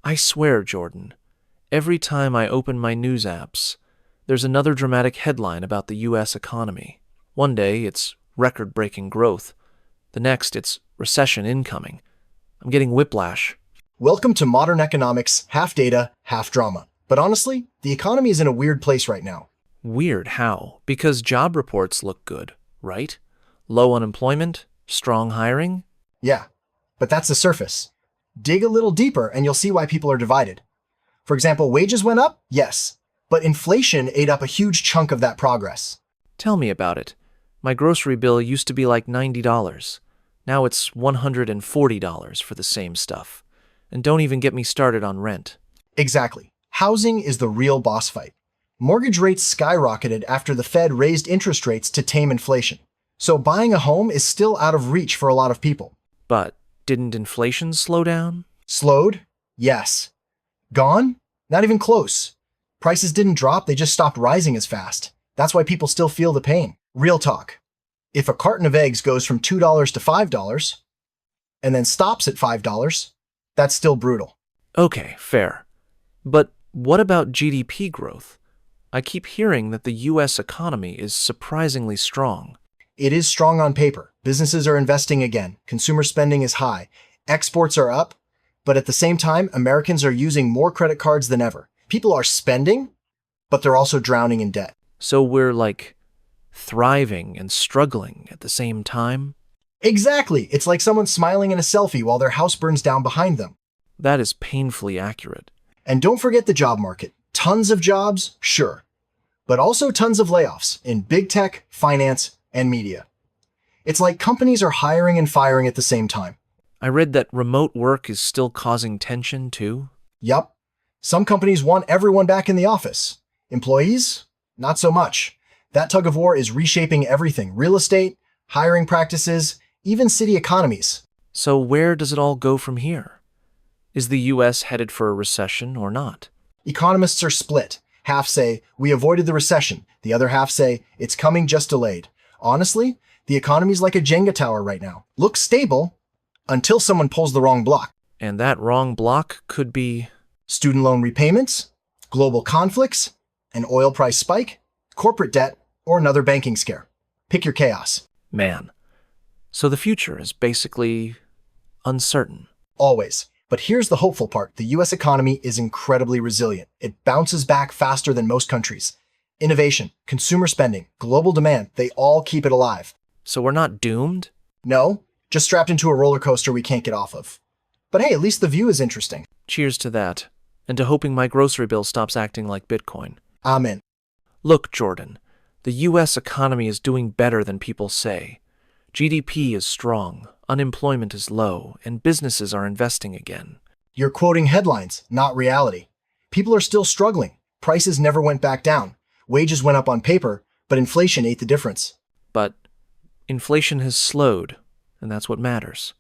I swear, Jordan, every time I open my news apps, there's another dramatic headline about the US economy. One day, it's record-breaking growth. The next, it's recession incoming. I'm getting whiplash. Welcome to modern economics, half data, half drama. But honestly, the economy is in a weird place right now. Weird how? Because job reports look good, right? Low unemployment, strong hiring. Yeah, but that's the surface. Dig a little deeper and you'll see why people are divided. For example, wages went up? Yes. But inflation ate up a huge chunk of that progress. Tell me about it. My grocery bill used to be like $90. Now it's $140 for the same stuff. And don't even get me started on rent. Exactly. Housing is the real boss fight. Mortgage rates skyrocketed after the Fed raised interest rates to tame inflation. So buying a home is still out of reach for a lot of people. But didn't inflation slow down? Slowed? Yes. Gone? Not even close. Prices didn't drop, they just stopped rising as fast. That's why people still feel the pain. Real talk. If a carton of eggs goes from $2 to $5 and then stops at $5, that's still brutal. Okay, fair. But what about GDP growth? I keep hearing that the US economy is surprisingly strong. It is strong on paper. Businesses are investing again. Consumer spending is high. Exports are up. But at the same time, Americans are using more credit cards than ever. People are spending, but they're also drowning in debt. So we're like thriving and struggling at the same time? Exactly. It's like someone smiling in a selfie while their house burns down behind them. That is painfully accurate. And don't forget the job market. Tons of jobs, sure. But also tons of layoffs in big tech, finance, and media. It's like companies are hiring and firing at the same time. I read that remote work is still causing tension too. Yup. Some companies want everyone back in the office. Employees? Not so much. That tug of war is reshaping everything. Real estate, hiring practices, even city economies. So where does it all go from here? Is the US headed for a recession or not? Economists are split. Half say, we avoided the recession. The other half say, it's coming just delayed. Honestly, the economy's like a Jenga tower right now. Looks stable until someone pulls the wrong block. And that wrong block could be... Student loan repayments, global conflicts, an oil price spike, corporate debt, or another banking scare. Pick your chaos. Man. So the future is basically uncertain. Always. But here's the hopeful part. The US economy is incredibly resilient. It bounces back faster than most countries. Innovation, consumer spending, global demand, they all keep it alive. So we're not doomed? No, just strapped into a roller coaster we can't get off of. But hey, at least the view is interesting. Cheers to that. And to hoping my grocery bill stops acting like Bitcoin. Amen. Look, Jordan, the US economy is doing better than people say. GDP is strong, unemployment is low, and businesses are investing again. You're quoting headlines, not reality. People are still struggling. Prices never went back down. Wages went up on paper, but inflation ate the difference. But inflation has slowed, and that's what matters.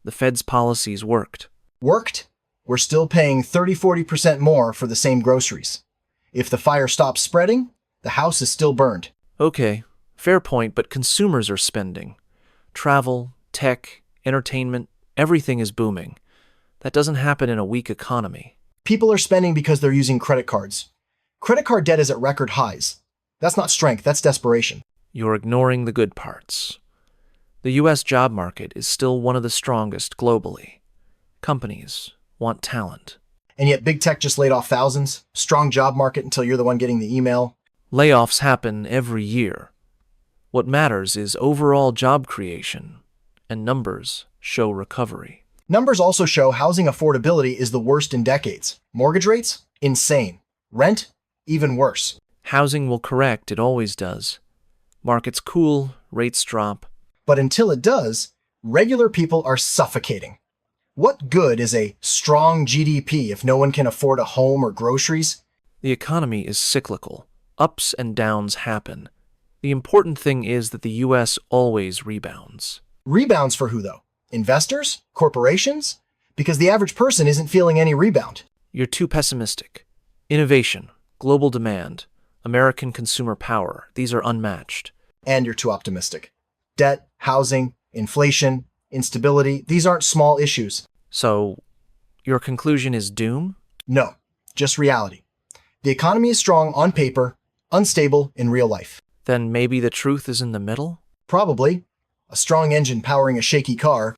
The Fed's policies worked. Worked? We're still paying 30–40% more for the same groceries. If the fire stops spreading, the house is still burned. Okay, fair point, but consumers are spending. Travel, tech, entertainment, everything is booming. That doesn't happen in a weak economy. People are spending because they're using credit cards. Credit card debt is at record highs. That's not strength, that's desperation. You're ignoring the good parts. The US job market is still one of the strongest globally. Companies want talent. And yet big tech just laid off thousands. Strong job market until you're the one getting the email. Layoffs happen every year. What matters is overall job creation, and numbers show recovery. Numbers also show housing affordability is the worst in decades. Mortgage rates? Insane. Rent? Even worse. Housing will correct, it always does. Markets cool, rates drop. But until it does, regular people are suffocating. What good is a strong GDP if no one can afford a home or groceries? The economy is cyclical. Ups and downs happen. The important thing is that the US always rebounds. Rebounds for who, though? Investors? Corporations? Because the average person isn't feeling any rebound. You're too pessimistic. Innovation, global demand, American consumer power, these are unmatched. And you're too optimistic. Debt, housing, inflation, instability, these aren't small issues. So, Your conclusion is doom? No, just reality. The economy is strong on paper, unstable in real life. Then maybe the truth is in the middle? Probably. A strong engine powering a shaky car,